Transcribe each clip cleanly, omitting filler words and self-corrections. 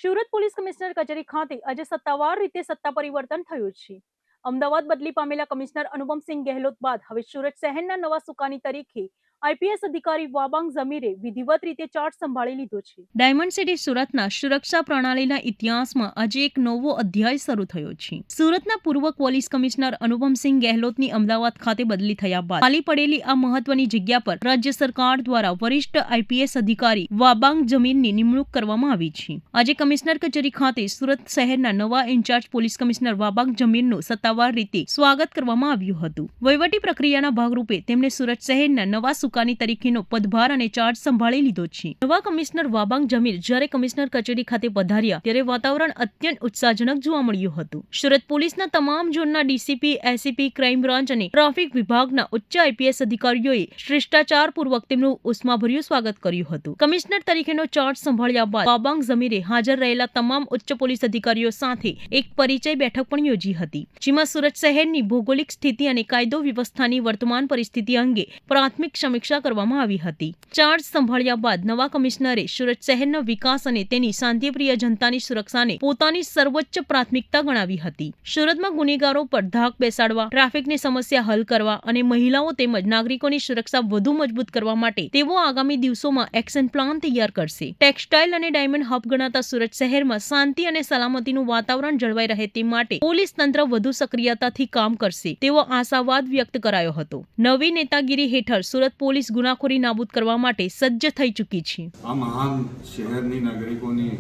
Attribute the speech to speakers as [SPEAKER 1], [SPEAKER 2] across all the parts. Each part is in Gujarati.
[SPEAKER 1] સુરત પોલીસ કમિશનર કચેરી ખાતે આજે સત્તાવાર રીતે સત્તા પરિવર્તન થયું છે. અમદાવાદ બદલી પામેલા કમિશનર અનુપમસિંહ ગેહલોત બાદ હવે સુરત શહેરના નવા સુકાની તરીકે આઈપીએસ અધિકારી વાબાંગ ઝમીરે વિધિવત રીતે ચાર્જ સંભાળી લીધો છે. ડાયમંડ સિટી સુરતના સુરક્ષા પ્રણાલીના ઇતિહાસમાં આજે એક નવો અધ્યાય શરૂ થયો છે. સુરતના પૂર્વ પોલીસ કમિશનર અનુપમસિંહ ગેહલોતની અમદાવાદ ખાતે બદલી થયા બાદ ખાલી પડેલી આ મહત્વની જગ્યા પર રાજ્ય સરકાર દ્વારા વરિષ્ઠ આઈપીએસ અધિકારી વાબાંગ ઝમીરની નિમણૂક કરવામાં આવી છે. આજે કમિશનર કચેરી ખાતે સુરત શહેરના નવા ઇન્ચાર્જ પોલીસ કમિશનર વાબાંગ ઝમીરનું સત્તાવાર રીતે સ્વાગત કરવામાં આવ્યું હતું. વહીવટી પ્રક્રિયાના ભાગરૂપે તેમણે સુરત શહેરના નવા સુકાની તરીકેનો પદભાર અને ચાર્જ સંભાળી લીધો છે. નવા કમિશનર વાબાંગ ઝમીર જ્યારે કમિશનર કચેરી ખાતે પધાર્યા ત્યારે વાતાવરણ અત્યંત ઉત્સાહજનક જોવા મળ્યું હતું. સુરત પોલીસના તમામ ઝોનના ડીસીપી, એસીપી, ક્રાઇમ બ્રાન્ચ અને ટ્રાફિક વિભાગના ઉચ્ચ આઈપીએસ અધિકારીઓએ શિષ્ટાચારપૂર્વક તેમનું ઉષ્માભર્યું સ્વાગત કર્યું હતું. કમિશનર તરીકેનો ચાર્જ સંભાળ્યા બાદ વાબાંગ ઝમીરે હાજર રહેલા તમામ ઉચ્ચ પોલીસ અધિકારીઓ સાથે એક પરિચય બેઠક પણ યોજી હતી, જેમાં સુરત શહેરની ભૌગોલિક સ્થિતિ અને કાયદો વ્યવસ્થાની વર્તમાન પરિસ્થિતિ અંગે પ્રાથમિક સમીક્ષા કરવામાં આવી હતી. ચાર્જ સંભાળ્યા બાદ નવા કમિશનરે સુરત શહેરના વિકાસ અને તેની શાંતિપ્રિય જનતાની સુરક્ષાને પોતાની સર્વોચ્ચ પ્રાથમિકતા ગણાવી હતી. સુરતમાં ગુનેગારો પર ધાક બેસાડવા, ટ્રાફિકની સમસ્યા હલ કરવા અને મહિલાઓ તેમજ નાગરિકોની સુરક્ષા વધુ મજબૂત કરવા માટે તેઓ આગામી દિવસોમાં એક્શન પ્લાન તૈયાર કરશે. ટેક્સટાઇલ અને ડાયમંડ હબ ગણાતા સુરત શહેરમાં શાંતિ અને સલામતીનું વાતાવરણ જળવાઈ રહે તે માટે પોલીસ તંત્ર વધુ સક્રિયતાથી કામ કરશે તેવો આશાવાદ વ્યક્ત કરાયો હતો. નવી નેતાગીરી હેઠળ સુરત પોલીસ ગુનાખોરી નાબૂદ કરવા માટે સજ્જ થઈ ચૂકી છે.
[SPEAKER 2] આ મહાન શહેરની નાગરિકોની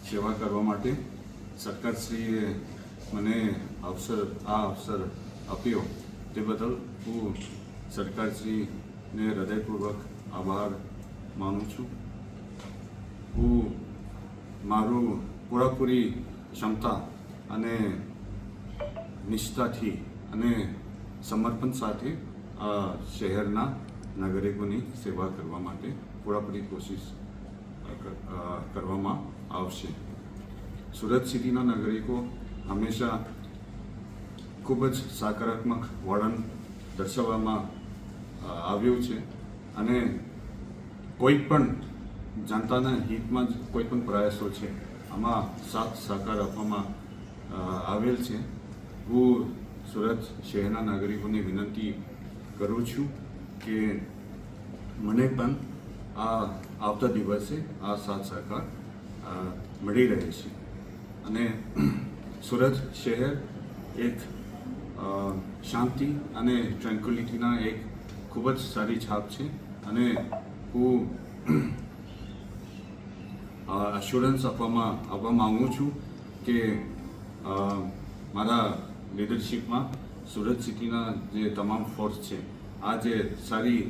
[SPEAKER 2] સેવા કરવા માટે સરકારશ્રીએ મને અવસર આપ્યો તે બદલ હું સરકારશ્રીને હૃદયપૂર્વક આભાર માનું છું. હું મારું પૂરેપૂરી ક્ષમતા અને નિષ્ઠાથી અને સમર્પણ સાથે આ શહેરના નાગરિકોની સેવા કરવા માટે પૂરેપૂરી કોશિશ કરવામાં આવશે. સુરત સિટીના નાગરિકો હંમેશા ખૂબ જ સકારાત્મક વલણ દર્શાવવામાં આવ્યું છે અને કોઈ પણ જનતાના હિતમાં જ કોઈ પણ પ્રયાસો છે આમાં સાથ સહકાર આપવામાં આવેલ છે. હું સુરત શહેરના નાગરિકોને વિનંતી કરું છું કે મને પણ આ આવતા દિવસે આ સાથ સહકાર મળી રહે છે અને સુરત શહેર એક શાંતિ અને ટ્રેન્ક્યુલિટીના એક ખૂબ જ સારી છાપ છે અને હું અશ્યોરન્સ આપવા માંગુ છું કે મારા લીડરશિપમાં સુરત સિટીના જે તમામ ફોર્સ છે આ જે સારી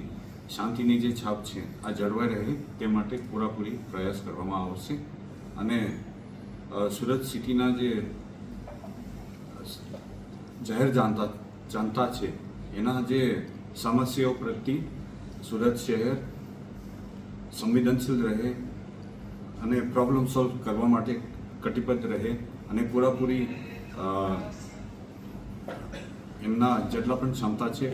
[SPEAKER 2] શાંતિની જે છાપ છે આ જળવાઈ રહે તે માટે પૂરેપૂરી પ્રયાસ કરવામાં આવશે અને સુરત સિટીના જે જાહેર જનતા છે એના જે સમસ્યાઓ પ્રત્યે સુરત શહેર સંવેદનશીલ રહે અને પ્રોબ્લેમ સોલ્વ કરવા માટે કટિબદ્ધ રહે અને પૂરેપૂરી એમના જેટલા પણ ક્ષમતા છે